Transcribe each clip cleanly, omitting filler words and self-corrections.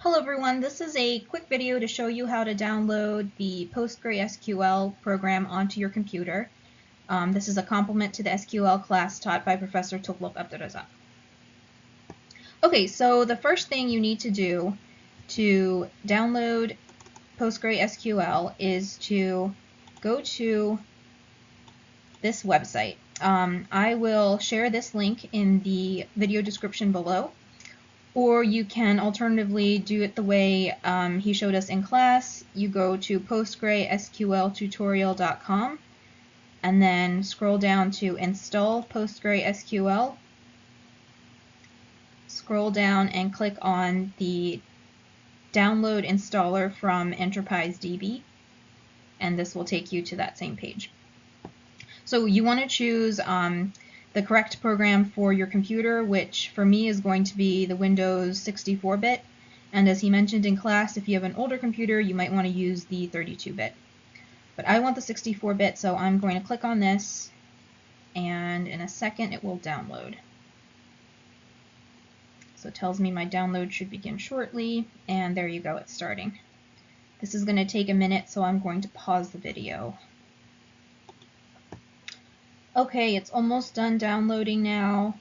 Hello everyone, this is a quick video to show you how to download the PostgreSQL program onto your computer. This is a complement to the SQL class taught by Professor Tukluk Abdurazak. Okay, so the first thing you need to do to download PostgreSQL is to go to this website. I will share this link in the video description below. Or you can alternatively do it the way he showed us in class. You go to PostgreSQLtutorial.com and then scroll down to Install PostgreSQL. Scroll down and click on the Download Installer from Enterprise DB, and this will take you to that same page. So you want to choose the correct program for your computer, which for me is going to be the Windows 64-bit. And as he mentioned in class, if you have an older computer, you might want to use the 32-bit. But I want the 64-bit, so I'm going to click on this, and in a second it will download. So it tells me my download should begin shortly, and there you go, it's starting. This is going to take a minute, so I'm going to pause the video. Okay, it's almost done downloading now,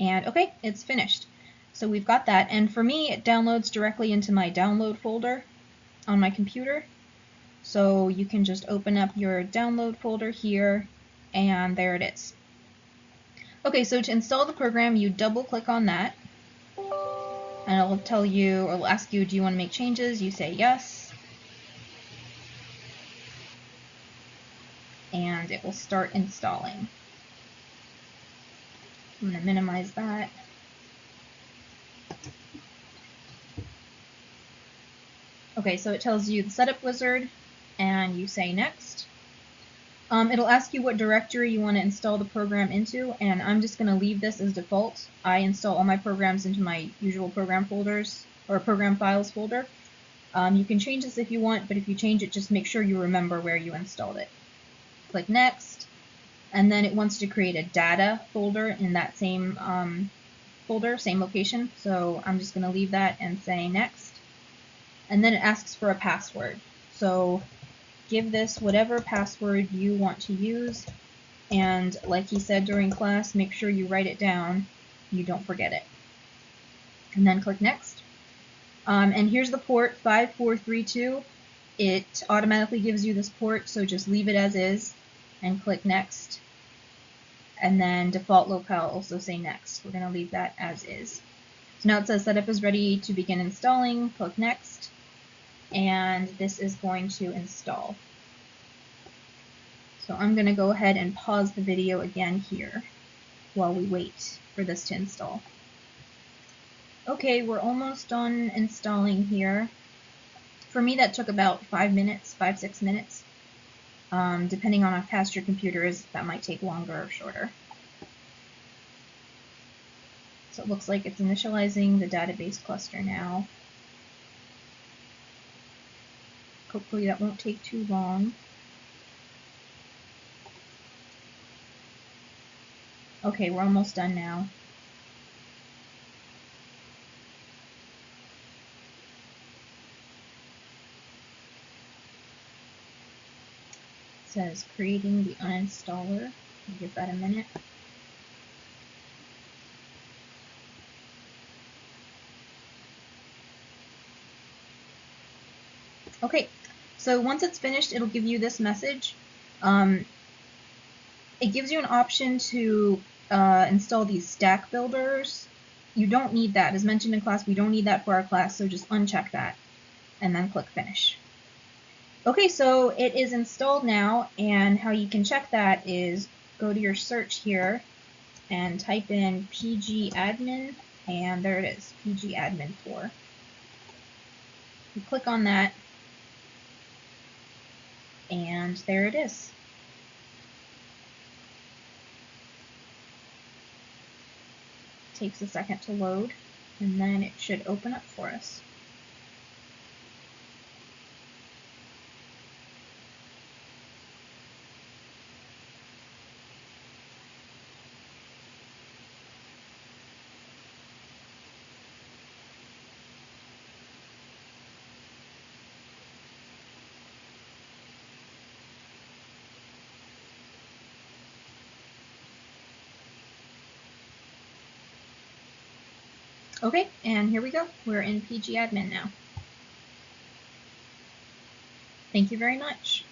and okay, it's finished. So we've got that, and for me it downloads directly into my download folder on my computer. So you can just open up your download folder here, and there it is. Okay, so to install the program, you double click on that, and it'll tell you, or it'll ask you, do you want to make changes? You say yes. And it will start installing. I'm going to minimize that. Okay, so it tells you the setup wizard, and you say next. It'll ask you what directory you want to install the program into, and I'm just going to leave this as default. I install all my programs into my usual program folders, or program files folder. You can change this if you want, but if you change it, just make sure you remember where you installed it. Click next, and then it wants to create a data folder in that same folder, same location. So I'm just going to leave that and say next. And then it asks for a password. So give this whatever password you want to use, and like he said during class, make sure you write it down, you don't forget it. And then click next. And here's the port, 5432. It automatically gives you this port, so just leave it as is and click next. And then default locale, also say next. We're going to leave that as is. So now it says setup is ready to begin installing. Click next, and this is going to install. So I'm going to go ahead and pause the video again here while we wait for this to install. Okay, we're almost done installing here. For me, that took about 5 minutes, 5-6 minutes. Depending on how fast your computer is, that might take longer or shorter. So it looks like it's initializing the database cluster now. Hopefully that won't take too long. Okay, we're almost done now. It says creating the uninstaller. I'll give that a minute. Okay, so once it's finished, it'll give you this message. It gives you an option to install these stack builders. You don't need that. As mentioned in class, we don't need that for our class, so just uncheck that and then click finish. Okay, so it is installed now, and how you can check that is go to your search here and type in pgadmin, and there it is, pgadmin4. You click on that, and there it is. It takes a second to load, and then it should open up for us. Okay, and here we go. We're in PG Admin now. Thank you very much.